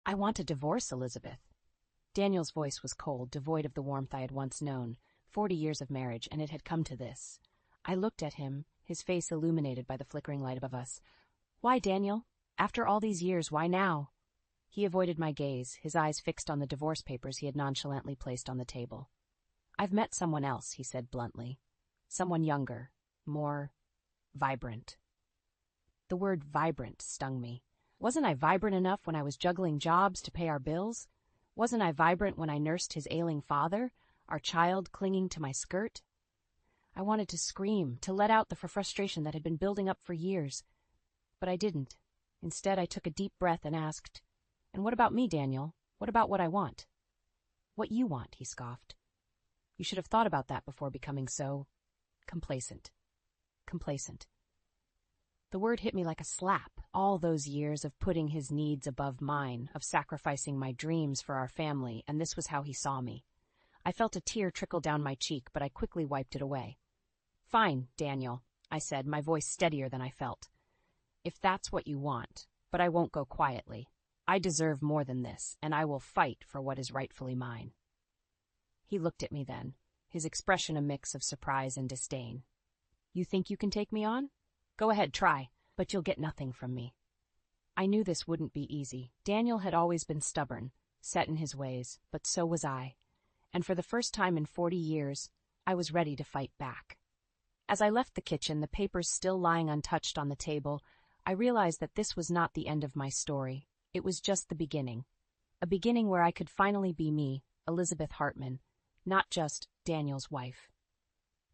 I want a divorce, Elizabeth. Daniel's voice was cold, devoid of the warmth I had once known. 40 years of marriage, and it had come to this. I looked at him, his face illuminated by the flickering light above us. Why, Daniel? After all these years, why now? He avoided my gaze, his eyes fixed on the divorce papers he had nonchalantly placed on the table. I've met someone else, he said bluntly. Someone younger, more vibrant. The word vibrant stung me. Wasn't I vibrant enough when I was juggling jobs to pay our bills? Wasn't I vibrant when I nursed his ailing father, our child clinging to my skirt? I wanted to scream, to let out the frustration that had been building up for years. But I didn't. Instead, I took a deep breath and asked, "And what about me, Daniel? What about what I want?" "What you want," he scoffed. "You should have thought about that before becoming so complacent." Complacent. The word hit me like a slap. All those years of putting his needs above mine, of sacrificing my dreams for our family, and this was how he saw me. I felt a tear trickle down my cheek, but I quickly wiped it away. "Fine, Daniel," I said, my voice steadier than I felt. "If that's what you want, but I won't go quietly. I deserve more than this, and I will fight for what is rightfully mine." He looked at me then, his expression a mix of surprise and disdain. "You think you can take me on? Go ahead, try, but you'll get nothing from me." I knew this wouldn't be easy. Daniel had always been stubborn, set in his ways, but so was I. And for the first time in 40 years, I was ready to fight back. As I left the kitchen, the papers still lying untouched on the table, I realized that this was not the end of my story. It was just the beginning. A beginning where I could finally be me, Elizabeth Hartman, not just Daniel's wife.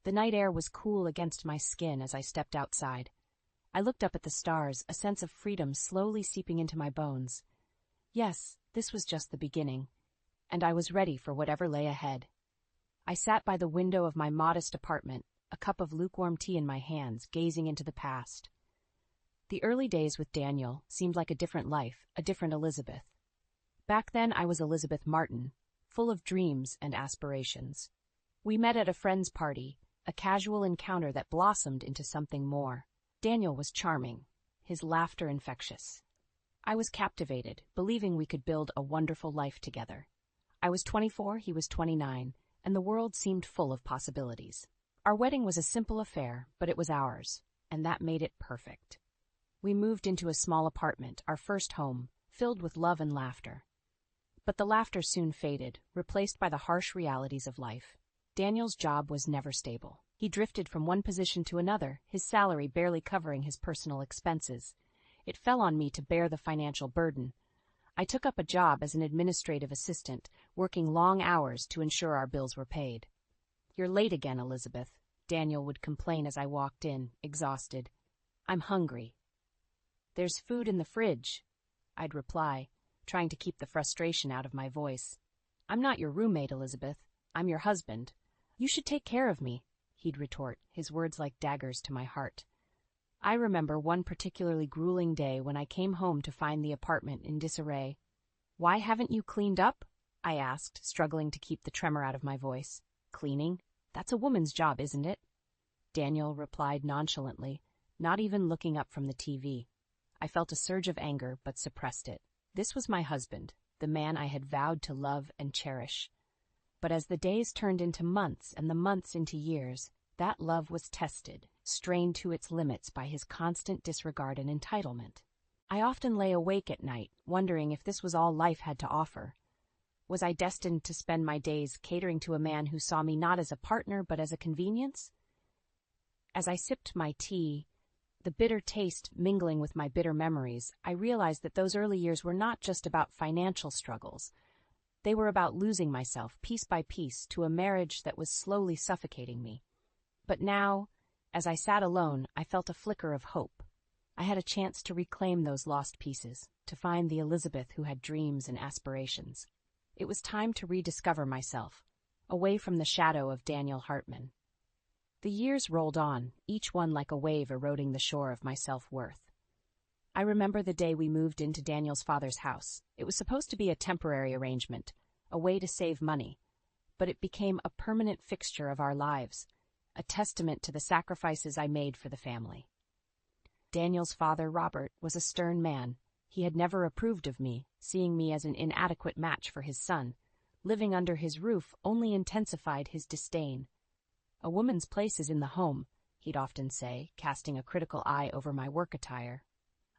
The night air was cool against my skin as I stepped outside. I looked up at the stars, a sense of freedom slowly seeping into my bones. Yes, this was just the beginning, and I was ready for whatever lay ahead. I sat by the window of my modest apartment, a cup of lukewarm tea in my hands, gazing into the past. The early days with Daniel seemed like a different life, a different Elizabeth. Back then I was Elizabeth Martin, full of dreams and aspirations. We met at a friend's party, a casual encounter that blossomed into something more. Daniel was charming, his laughter infectious. I was captivated, believing we could build a wonderful life together. I was 24, he was 29, and the world seemed full of possibilities. Our wedding was a simple affair, but it was ours, and that made it perfect. We moved into a small apartment, our first home, filled with love and laughter. But the laughter soon faded, replaced by the harsh realities of life. Daniel's job was never stable. He drifted from one position to another, his salary barely covering his personal expenses. It fell on me to bear the financial burden. I took up a job as an administrative assistant, working long hours to ensure our bills were paid. "You're late again, Elizabeth," Daniel would complain as I walked in, exhausted. "I'm hungry." "There's food in the fridge," I'd reply, trying to keep the frustration out of my voice. "I'm not your roommate, Elizabeth. I'm your husband. You should take care of me," he'd retort, his words like daggers to my heart. I remember one particularly grueling day when I came home to find the apartment in disarray. "Why haven't you cleaned up?" I asked, struggling to keep the tremor out of my voice. "Cleaning? That's a woman's job, isn't it?" Daniel replied nonchalantly, not even looking up from the TV. I felt a surge of anger, but suppressed it. This was my husband, the man I had vowed to love and cherish. But as the days turned into months and the months into years, that love was tested, strained to its limits by his constant disregard and entitlement. I often lay awake at night, wondering if this was all life had to offer. Was I destined to spend my days catering to a man who saw me not as a partner but as a convenience? As I sipped my tea, the bitter taste mingling with my bitter memories, I realized that those early years were not just about financial struggles. They were about losing myself, piece by piece, to a marriage that was slowly suffocating me. But now, as I sat alone, I felt a flicker of hope. I had a chance to reclaim those lost pieces, to find the Elizabeth who had dreams and aspirations. It was time to rediscover myself, away from the shadow of Daniel Hartman. The years rolled on, each one like a wave eroding the shore of my self-worth. I remember the day we moved into Daniel's father's house. It was supposed to be a temporary arrangement, a way to save money, but it became a permanent fixture of our lives, a testament to the sacrifices I made for the family. Daniel's father, Robert, was a stern man. He had never approved of me, seeing me as an inadequate match for his son. Living under his roof only intensified his disdain. "A woman's place is in the home," he'd often say, casting a critical eye over my work attire.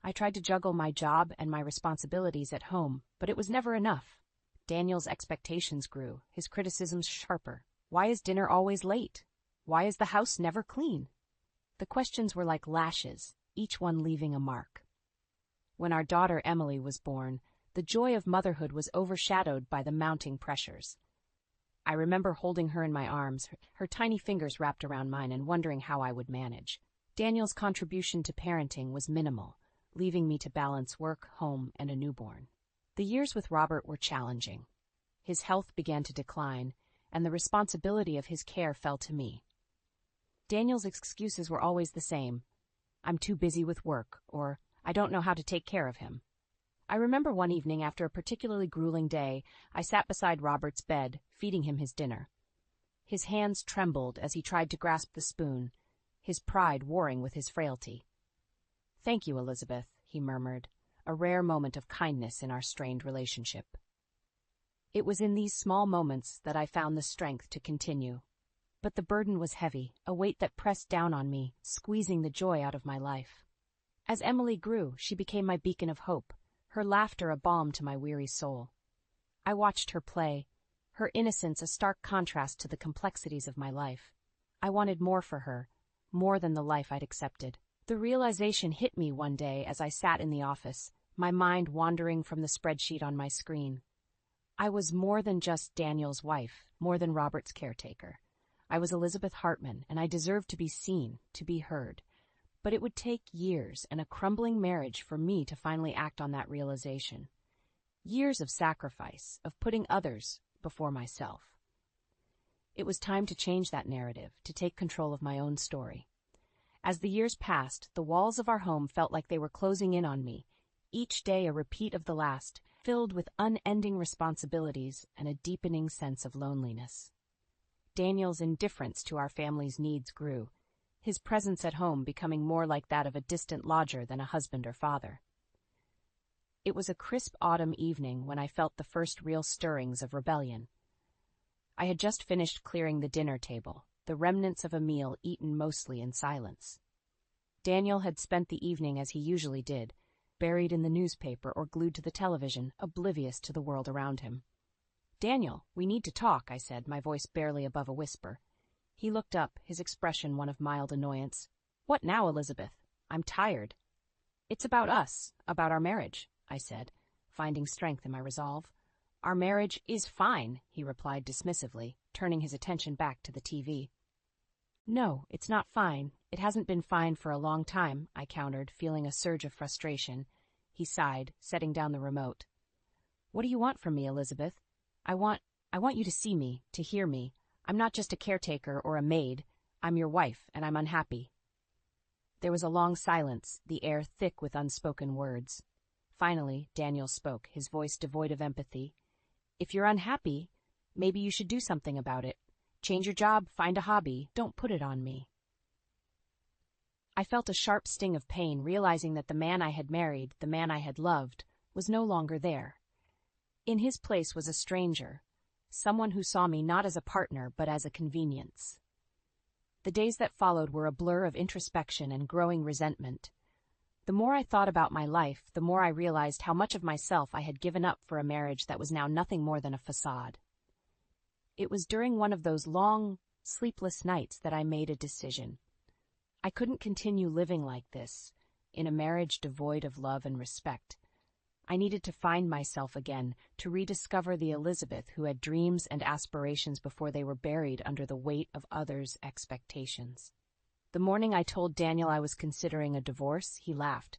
I tried to juggle my job and my responsibilities at home, but it was never enough. Daniel's expectations grew, his criticisms sharper. Why is dinner always late? Why is the house never clean? The questions were like lashes, each one leaving a mark. When our daughter Emily was born, the joy of motherhood was overshadowed by the mounting pressures. I remember holding her in my arms, her tiny fingers wrapped around mine, and wondering how I would manage. Daniel's contribution to parenting was minimal, leaving me to balance work, home, and a newborn. The years with Robert were challenging. His health began to decline, and the responsibility of his care fell to me. Daniel's excuses were always the same. "I'm too busy with work," or "I don't know how to take care of him." I remember one evening after a particularly grueling day, I sat beside Robert's bed, feeding him his dinner. His hands trembled as he tried to grasp the spoon, his pride warring with his frailty. "Thank you, Elizabeth," he murmured, a rare moment of kindness in our strained relationship. It was in these small moments that I found the strength to continue. But the burden was heavy, a weight that pressed down on me, squeezing the joy out of my life. As Emily grew, she became my beacon of hope, her laughter a balm to my weary soul. I watched her play, her innocence a stark contrast to the complexities of my life. I wanted more for her, more than the life I'd accepted. The realization hit me one day as I sat in the office, my mind wandering from the spreadsheet on my screen. I was more than just Daniel's wife, more than Robert's caretaker. I was Elizabeth Hartman, and I deserved to be seen, to be heard. But it would take years and a crumbling marriage for me to finally act on that realization. Years of sacrifice, of putting others before myself. It was time to change that narrative, to take control of my own story. As the years passed, the walls of our home felt like they were closing in on me, each day a repeat of the last, filled with unending responsibilities and a deepening sense of loneliness. Daniel's indifference to our family's needs grew, his presence at home becoming more like that of a distant lodger than a husband or father. It was a crisp autumn evening when I felt the first real stirrings of rebellion. I had just finished clearing the dinner table, the remnants of a meal eaten mostly in silence. Daniel had spent the evening as he usually did, buried in the newspaper or glued to the television, oblivious to the world around him. "Daniel, we need to talk," I said, my voice barely above a whisper. He looked up, his expression one of mild annoyance. "What now, Elizabeth? I'm tired." "It's about us, about our marriage," I said, finding strength in my resolve. "Our marriage is fine," he replied dismissively, turning his attention back to the TV. "No, it's not fine. It hasn't been fine for a long time," I countered, feeling a surge of frustration. He sighed, setting down the remote. "What do you want from me, Elizabeth? I want you to see me, to hear me. I'm not just a caretaker or a maid. I'm your wife, and I'm unhappy." There was a long silence, the air thick with unspoken words. Finally, Daniel spoke, his voice devoid of empathy. "If you're unhappy, maybe you should do something about it. Change your job, find a hobby. Don't put it on me." I felt a sharp sting of pain, realizing that the man I had married, the man I had loved, was no longer there. In his place was a stranger, someone who saw me not as a partner but as a convenience. The days that followed were a blur of introspection and growing resentment. The more I thought about my life, the more I realized how much of myself I had given up for a marriage that was now nothing more than a facade. It was during one of those long, sleepless nights that I made a decision. I couldn't continue living like this, in a marriage devoid of love and respect. I needed to find myself again, to rediscover the Elizabeth who had dreams and aspirations before they were buried under the weight of others' expectations. The morning I told Daniel I was considering a divorce, he laughed.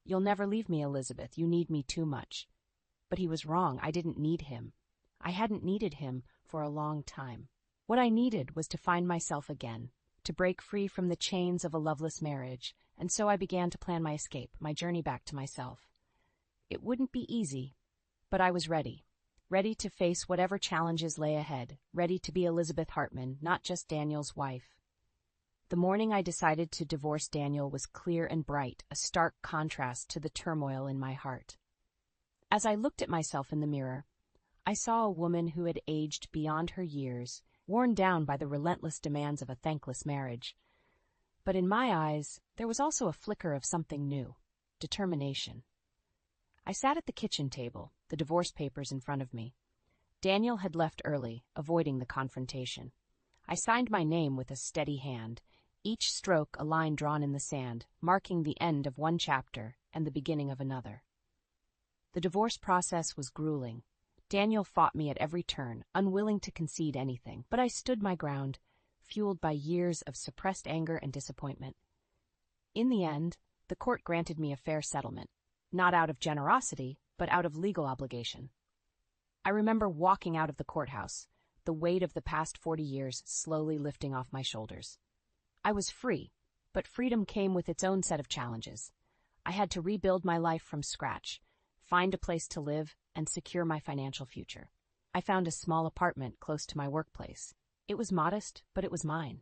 "You'll never leave me, Elizabeth. You need me too much." But he was wrong. I didn't need him. I hadn't needed him for a long time. What I needed was to find myself again, to break free from the chains of a loveless marriage, and so I began to plan my escape, my journey back to myself. It wouldn't be easy, but I was ready to face whatever challenges lay ahead, ready to be Elizabeth Hartman, not just Daniel's wife. The morning I decided to divorce Daniel was clear and bright, a stark contrast to the turmoil in my heart. As I looked at myself in the mirror, I saw a woman who had aged beyond her years, worn down by the relentless demands of a thankless marriage. But in my eyes, there was also a flicker of something new: determination. I sat at the kitchen table, the divorce papers in front of me. Daniel had left early, avoiding the confrontation. I signed my name with a steady hand, each stroke a line drawn in the sand, marking the end of one chapter and the beginning of another. The divorce process was grueling. Daniel fought me at every turn, unwilling to concede anything, but I stood my ground, fueled by years of suppressed anger and disappointment. In the end, the court granted me a fair settlement, not out of generosity, but out of legal obligation. I remember walking out of the courthouse, the weight of the past 40 years slowly lifting off my shoulders. I was free, but freedom came with its own set of challenges. I had to rebuild my life from scratch, find a place to live, and secure my financial future. I found a small apartment close to my workplace. It was modest, but it was mine.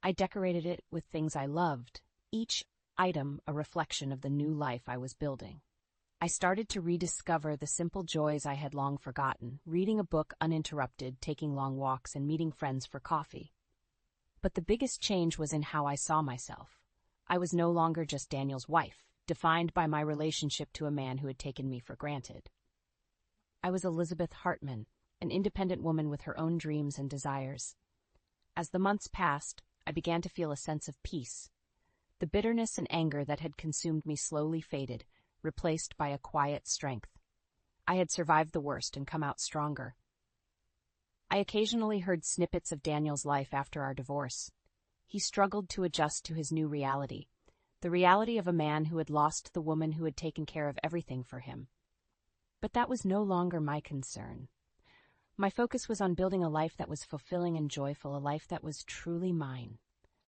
I decorated it with things I loved, each item a reflection of the new life I was building. I started to rediscover the simple joys I had long forgotten, reading a book uninterrupted, taking long walks, and meeting friends for coffee. But the biggest change was in how I saw myself. I was no longer just Daniel's wife, defined by my relationship to a man who had taken me for granted. I was Elizabeth Hartman, an independent woman with her own dreams and desires. As the months passed, I began to feel a sense of peace. The bitterness and anger that had consumed me slowly faded, replaced by a quiet strength. I had survived the worst and come out stronger. I occasionally heard snippets of Daniel's life after our divorce. He struggled to adjust to his new reality, the reality of a man who had lost the woman who had taken care of everything for him. But that was no longer my concern. My focus was on building a life that was fulfilling and joyful, a life that was truly mine.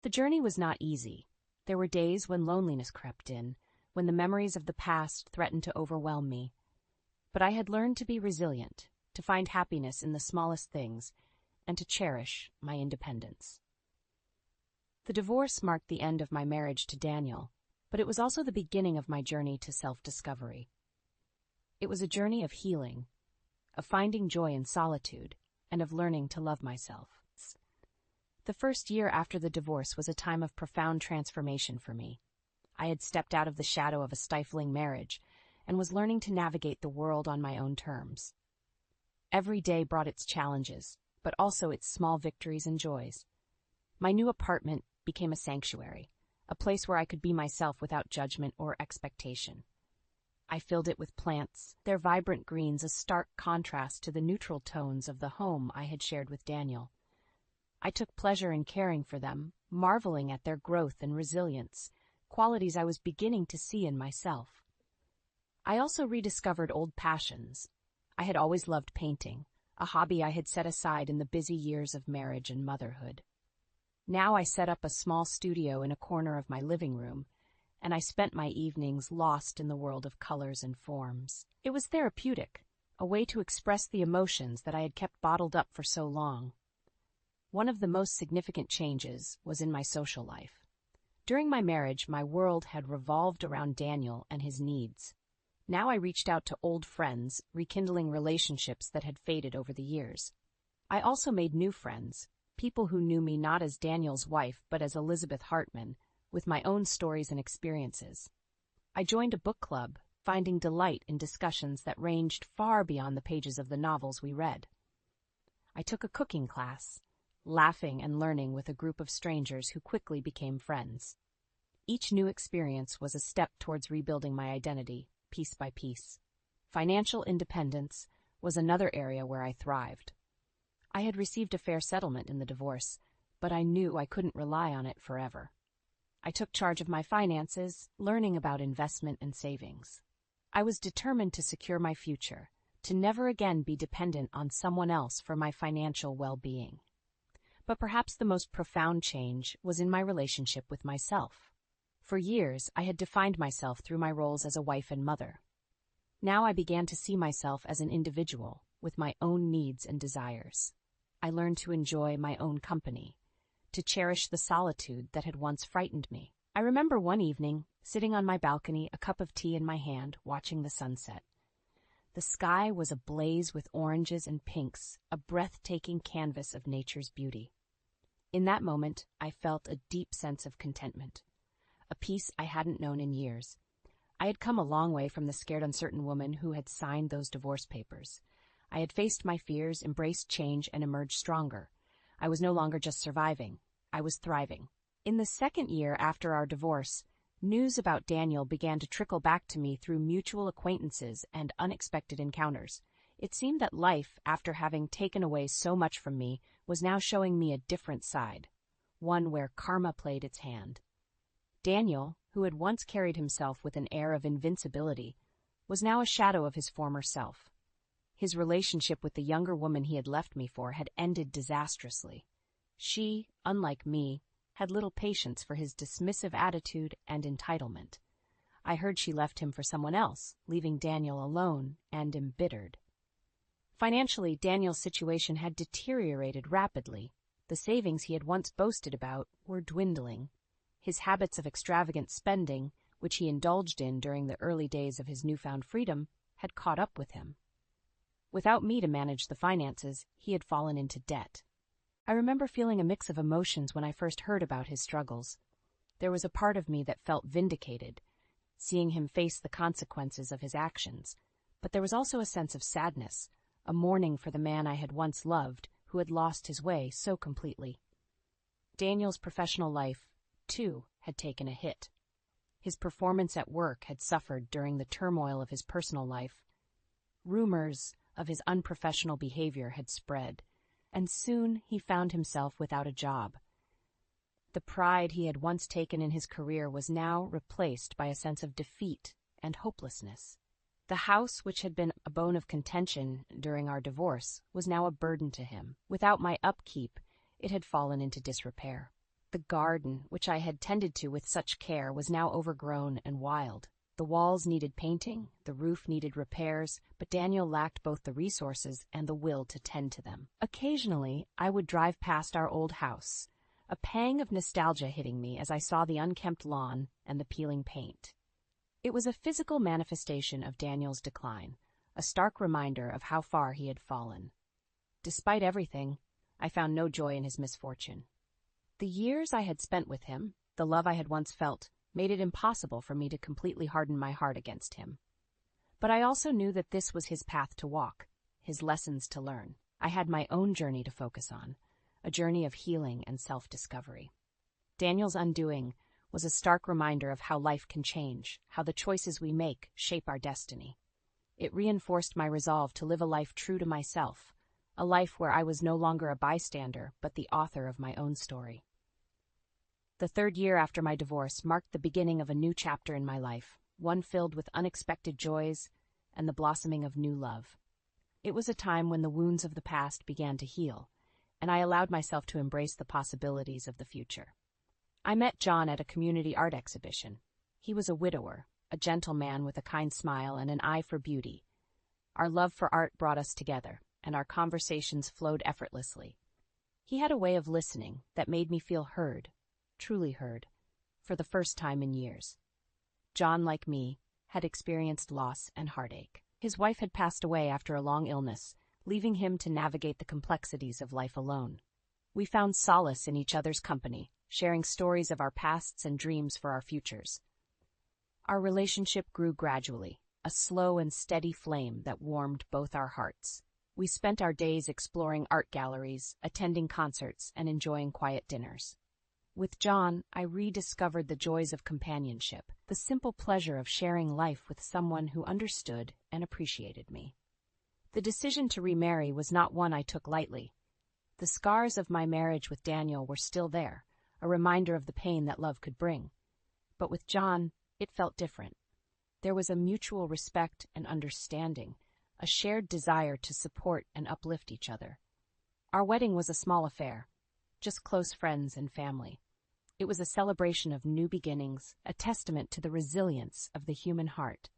The journey was not easy. There were days when loneliness crept in, when the memories of the past threatened to overwhelm me. But I had learned to be resilient, to find happiness in the smallest things, and to cherish my independence. The divorce marked the end of my marriage to Daniel, but it was also the beginning of my journey to self-discovery. It was a journey of healing, of finding joy in solitude, and of learning to love myself. The first year after the divorce was a time of profound transformation for me. I had stepped out of the shadow of a stifling marriage and was learning to navigate the world on my own terms. Every day brought its challenges, but also its small victories and joys. My new apartment became a sanctuary, a place where I could be myself without judgment or expectation. I filled it with plants, their vibrant greens a stark contrast to the neutral tones of the home I had shared with Daniel. I took pleasure in caring for them, marveling at their growth and resilience, qualities I was beginning to see in myself. I also rediscovered old passions. I had always loved painting, a hobby I had set aside in the busy years of marriage and motherhood. Now I set up a small studio in a corner of my living room, and I spent my evenings lost in the world of colors and forms. It was therapeutic, a way to express the emotions that I had kept bottled up for so long. One of the most significant changes was in my social life. During my marriage, my world had revolved around Daniel and his needs. Now I reached out to old friends, rekindling relationships that had faded over the years. I also made new friends, people who knew me not as Daniel's wife but as Elizabeth Hartman, with my own stories and experiences. I joined a book club, finding delight in discussions that ranged far beyond the pages of the novels we read. I took a cooking class, laughing and learning with a group of strangers who quickly became friends. Each new experience was a step towards rebuilding my identity, piece by piece. Financial independence was another area where I thrived. I had received a fair settlement in the divorce, but I knew I couldn't rely on it forever. I took charge of my finances, learning about investment and savings. I was determined to secure my future, to never again be dependent on someone else for my financial well-being. But perhaps the most profound change was in my relationship with myself. For years, I had defined myself through my roles as a wife and mother. Now I began to see myself as an individual, with my own needs and desires. I learned to enjoy my own company, to cherish the solitude that had once frightened me. I remember one evening, sitting on my balcony, a cup of tea in my hand, watching the sunset. The sky was ablaze with oranges and pinks, a breathtaking canvas of nature's beauty. In that moment, I felt a deep sense of contentment, a peace I hadn't known in years. I had come a long way from the scared, uncertain woman who had signed those divorce papers. I had faced my fears, embraced change, and emerged stronger. I was no longer just surviving. I was thriving. In the second year after our divorce, news about Daniel began to trickle back to me through mutual acquaintances and unexpected encounters. It seemed that life, after having taken away so much from me, was now showing me a different side, one where karma played its hand. Daniel, who had once carried himself with an air of invincibility, was now a shadow of his former self. His relationship with the younger woman he had left me for had ended disastrously. She, unlike me, had little patience for his dismissive attitude and entitlement. I heard she left him for someone else, leaving Daniel alone and embittered. Financially, Daniel's situation had deteriorated rapidly. The savings he had once boasted about were dwindling. His habits of extravagant spending, which he indulged in during the early days of his newfound freedom, had caught up with him. Without me to manage the finances, he had fallen into debt. I remember feeling a mix of emotions when I first heard about his struggles. There was a part of me that felt vindicated, seeing him face the consequences of his actions, but there was also a sense of sadness, a mourning for the man I had once loved, who had lost his way so completely. Daniel's professional life, too, had taken a hit. His performance at work had suffered during the turmoil of his personal life. Rumors of his unprofessional behavior had spread, and soon he found himself without a job. The pride he had once taken in his career was now replaced by a sense of defeat and hopelessness. The house, which had been a bone of contention during our divorce, was now a burden to him. Without my upkeep, it had fallen into disrepair. The garden, which I had tended to with such care, was now overgrown and wild. The walls needed painting, the roof needed repairs, but Daniel lacked both the resources and the will to tend to them. Occasionally, I would drive past our old house, a pang of nostalgia hitting me as I saw the unkempt lawn and the peeling paint. It was a physical manifestation of Daniel's decline, a stark reminder of how far he had fallen. Despite everything, I found no joy in his misfortune. The years I had spent with him, the love I had once felt, made it impossible for me to completely harden my heart against him. But I also knew that this was his path to walk, his lessons to learn. I had my own journey to focus on, a journey of healing and self-discovery. Daniel's undoing was a stark reminder of how life can change, how the choices we make shape our destiny. It reinforced my resolve to live a life true to myself, a life where I was no longer a bystander, but the author of my own story. The third year after my divorce marked the beginning of a new chapter in my life, one filled with unexpected joys and the blossoming of new love. It was a time when the wounds of the past began to heal, and I allowed myself to embrace the possibilities of the future. I met John at a community art exhibition. He was a widower, a gentle man with a kind smile and an eye for beauty. Our love for art brought us together, and our conversations flowed effortlessly. He had a way of listening that made me feel heard, truly heard, for the first time in years. John, like me, had experienced loss and heartache. His wife had passed away after a long illness, leaving him to navigate the complexities of life alone. We found solace in each other's company, sharing stories of our pasts and dreams for our futures. Our relationship grew gradually, a slow and steady flame that warmed both our hearts. We spent our days exploring art galleries, attending concerts, and enjoying quiet dinners. With John, I rediscovered the joys of companionship, the simple pleasure of sharing life with someone who understood and appreciated me. The decision to remarry was not one I took lightly. The scars of my marriage with Daniel were still there, a reminder of the pain that love could bring. But with John, it felt different. There was a mutual respect and understanding, a shared desire to support and uplift each other. Our wedding was a small affair, just close friends and family. It was a celebration of new beginnings, a testament to the resilience of the human heart.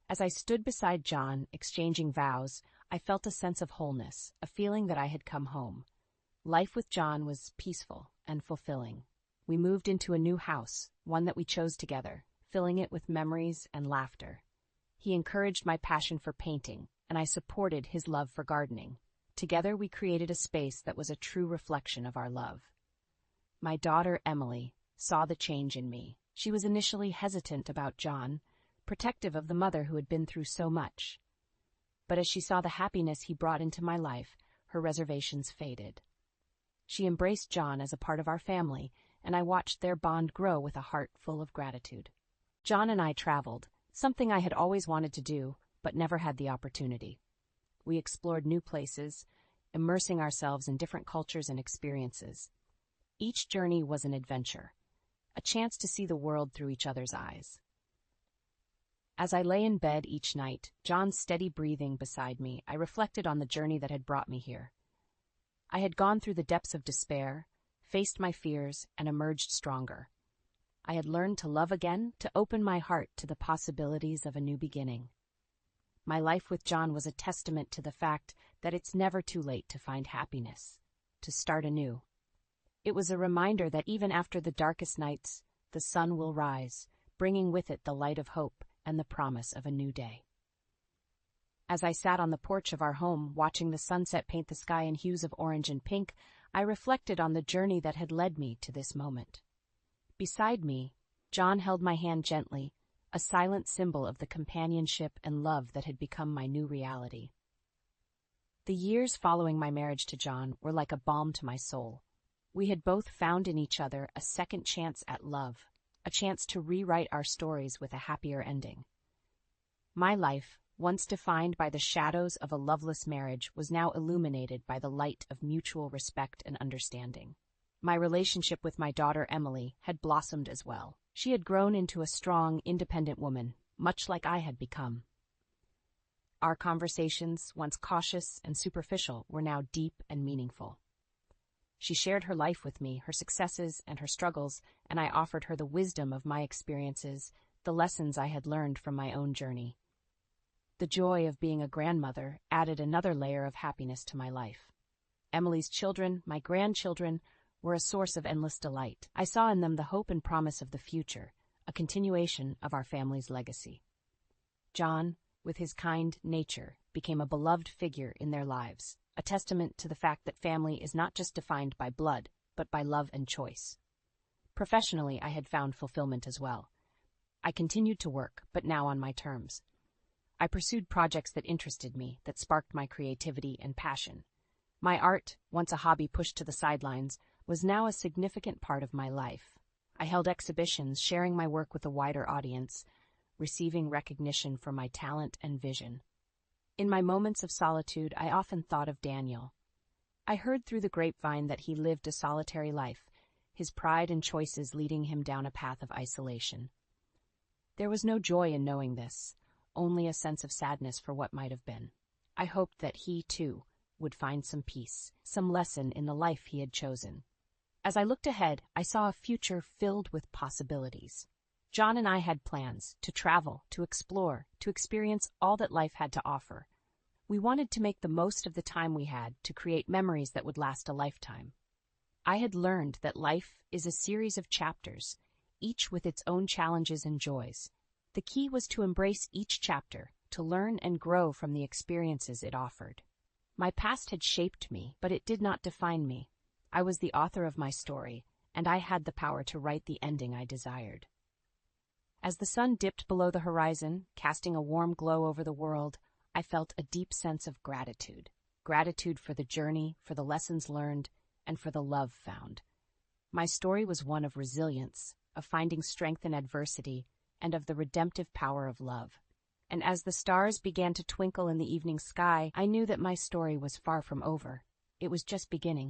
As I stood beside John, exchanging vows, I felt a sense of wholeness, a feeling that I had come home. Life with John was peaceful and fulfilling. We moved into a new house, one that we chose together, filling it with memories and laughter. He encouraged my passion for painting, and I supported his love for gardening. Together we created a space that was a true reflection of our love. My daughter, Emily, saw the change in me. She was initially hesitant about John, protective of the mother who had been through so much. But as she saw the happiness he brought into my life, her reservations faded. She embraced John as a part of our family, and I watched their bond grow with a heart full of gratitude. John and I traveled, something I had always wanted to do, but never had the opportunity. We explored new places, immersing ourselves in different cultures and experiences. Each journey was an adventure, a chance to see the world through each other's eyes. As I lay in bed each night, John's steady breathing beside me, I reflected on the journey that had brought me here. I had gone through the depths of despair, faced my fears, and emerged stronger. I had learned to love again, to open my heart to the possibilities of a new beginning. My life with John was a testament to the fact that it's never too late to find happiness, to start anew. It was a reminder that even after the darkest nights, the sun will rise, bringing with it the light of hope and the promise of a new day. As I sat on the porch of our home, watching the sunset paint the sky in hues of orange and pink, I reflected on the journey that had led me to this moment. Beside me, John held my hand gently, a silent symbol of the companionship and love that had become my new reality. The years following my marriage to John were like a balm to my soul. We had both found in each other a second chance at love, a chance to rewrite our stories with a happier ending. My life, once defined by the shadows of a loveless marriage, was now illuminated by the light of mutual respect and understanding. My relationship with my daughter Emily had blossomed as well. She had grown into a strong, independent woman, much like I had become. Our conversations, once cautious and superficial, were now deep and meaningful. She shared her life with me, her successes and her struggles, and I offered her the wisdom of my experiences, the lessons I had learned from my own journey. The joy of being a grandmother added another layer of happiness to my life. Emily's children, my grandchildren, were a source of endless delight. I saw in them the hope and promise of the future, a continuation of our family's legacy. John, with his kind nature, became a beloved figure in their lives, a testament to the fact that family is not just defined by blood, but by love and choice. Professionally, I had found fulfillment as well. I continued to work, but now on my terms. I pursued projects that interested me, that sparked my creativity and passion. My art, once a hobby pushed to the sidelines, was now a significant part of my life. I held exhibitions, sharing my work with a wider audience, receiving recognition for my talent and vision. In my moments of solitude, I often thought of Daniel. I heard through the grapevine that he lived a solitary life, his pride and choices leading him down a path of isolation. There was no joy in knowing this, only a sense of sadness for what might have been. I hoped that he, too, would find some peace, some lesson in the life he had chosen. As I looked ahead, I saw a future filled with possibilities. John and I had plans to travel, to explore, to experience all that life had to offer. We wanted to make the most of the time we had, to create memories that would last a lifetime. I had learned that life is a series of chapters, each with its own challenges and joys. The key was to embrace each chapter, to learn and grow from the experiences it offered. My past had shaped me, but it did not define me. I was the author of my story, and I had the power to write the ending I desired. As the sun dipped below the horizon, casting a warm glow over the world, I felt a deep sense of gratitude. Gratitude for the journey, for the lessons learned, and for the love found. My story was one of resilience, of finding strength in adversity, and of the redemptive power of love. And as the stars began to twinkle in the evening sky, I knew that my story was far from over. It was just beginning.